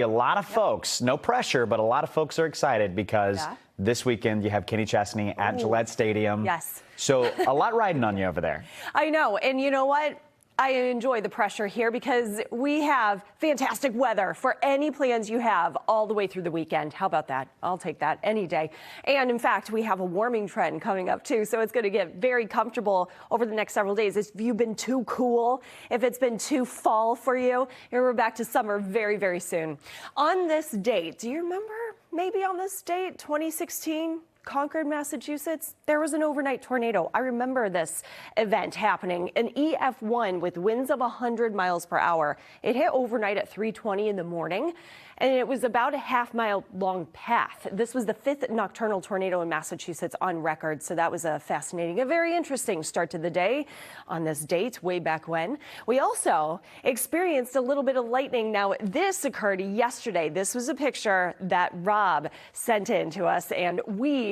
A lot of folks, no pressure, but a lot of folks are excited because this weekend you have Kenny Chesney at Gillette Stadium. Yes. So a lot riding on you over there. I know. And you know what? I enjoy the pressure here because we have fantastic weather for any plans you have all the way through the weekend. How about that? I'll take that any day. And in fact, we have a warming trend coming up too. So it's going to get very comfortable over the next several days. If you've been too cool, if it's been too fall for you, we're back to summer very, very soon. On this date, do you remember maybe on this date, 2016? Concord, Massachusetts, there was an overnight tornado. I remember this event happening, an EF1 with winds of 100 miles per hour. It hit overnight at 3:20 in the morning, and it was about a half-mile long path. This was the 5th nocturnal tornado in Massachusetts on record, so that was a fascinating, a very interesting start to the day on this date way back when. We also experienced a little bit of lightning. Now, this occurred yesterday. This was a picture that Rob sent in to us, and we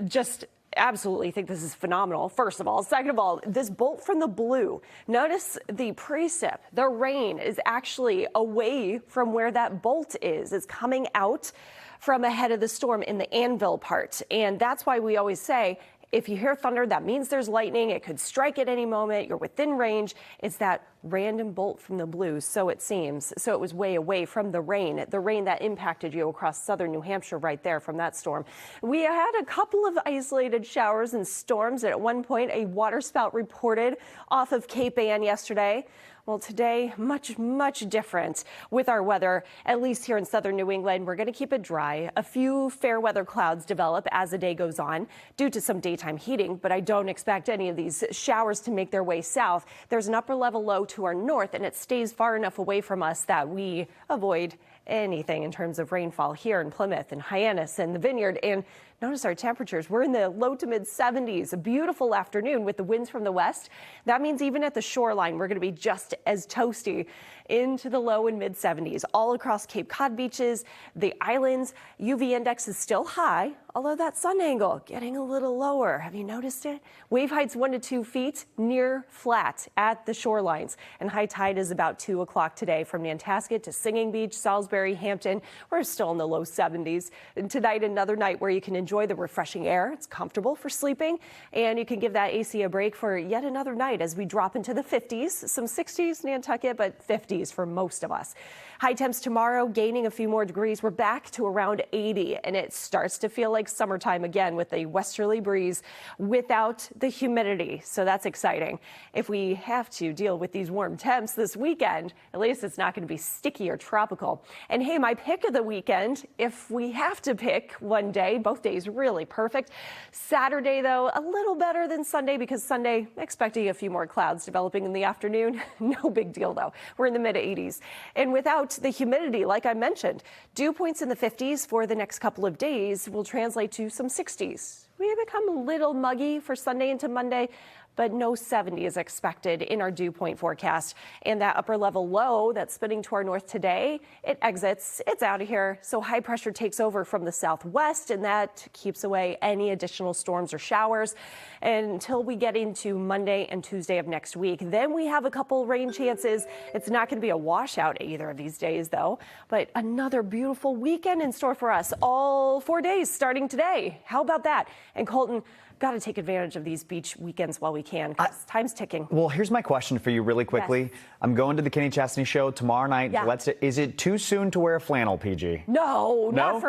just absolutely think this is phenomenal, first of all. Second of all, this bolt from the blue. Notice the precip, the rain is actually away from where that bolt is. It's coming out from ahead of the storm in the anvil part. And that's why we always say, if you hear thunder, that means there's lightning. It could strike at any moment. You're within range. It's that random bolt from the blue, so it seems. So it was way away from the rain that impacted you across southern New Hampshire right there from that storm. We had a couple of isolated showers and storms. At one point, a waterspout reported off of Cape Ann yesterday. Well, today, much different with our weather, at least here in southern New England. We're going to keep it dry. A few fair weather clouds develop as the day goes on due to some daytime heating, but I don't expect any of these showers to make their way south. There's an upper level low to our north, and it stays far enough away from us that we avoid anything in terms of rainfall here in Plymouth and Hyannis and the Vineyard. And notice our temperatures. We're in the low to mid 70s. A beautiful afternoon with the winds from the west. That means even at the shoreline, we're going to be just as toasty into the low and mid 70s. All across Cape Cod beaches, the islands, UV index is still high, although that sun angle getting a little lower. Have you noticed it? Wave heights 1 to 2 feet, near flat at the shorelines. And high tide is about 2 o'clock today from Nantasket to Singing Beach, Salisbury, Hampton. We're still in the low 70s. And tonight, another night where you can enjoy the refreshing air. It's comfortable for sleeping, and you can give that AC a break for yet another night as we drop into the 50s, some 60s Nantucket, but 50s for most of us. High temps tomorrow, gaining a few more degrees. We're back to around 80, and it starts to feel like summertime again with a westerly breeze without the humidity. So that's exciting. If we have to deal with these warm temps this weekend, at least it's not going to be sticky or tropical. And hey, my pick of the weekend, if we have to pick one day, both days really perfect. Saturday, though, a little better than Sunday because Sunday, expecting a few more clouds developing in the afternoon. No big deal, though. We're in the mid 80s. And without the humidity, like I mentioned, dew points in the 50s for the next couple of days will translate to some 60s. We become a little muggy for Sunday into Monday, but no 70 is expected in our dew point forecast. And that upper level low that's spinning to our north today, it exits, it's out of here. So high pressure takes over from the southwest, and that keeps away any additional storms or showers until we get into Monday and Tuesday of next week. Then we have a couple rain chances. It's not going to be a washout either of these days, though, but another beautiful weekend in store for us all 4 days starting today. How about that? And Colton, got to take advantage of these beach weekends while we can, because time's ticking. Well, here's my question for you really quickly. Yes. I'm going to the Kenny Chesney show tomorrow night. Yeah. Is it too soon to wear a flannel, PG? No? Not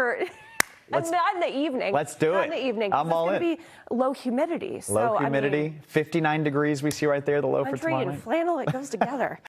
in the evening. Let's do it. Not in the evening. I'm all in. It's going to be low humidity. Low humidity, 59 degrees we see right there, the low for tomorrow night. Country and flannel, it goes together.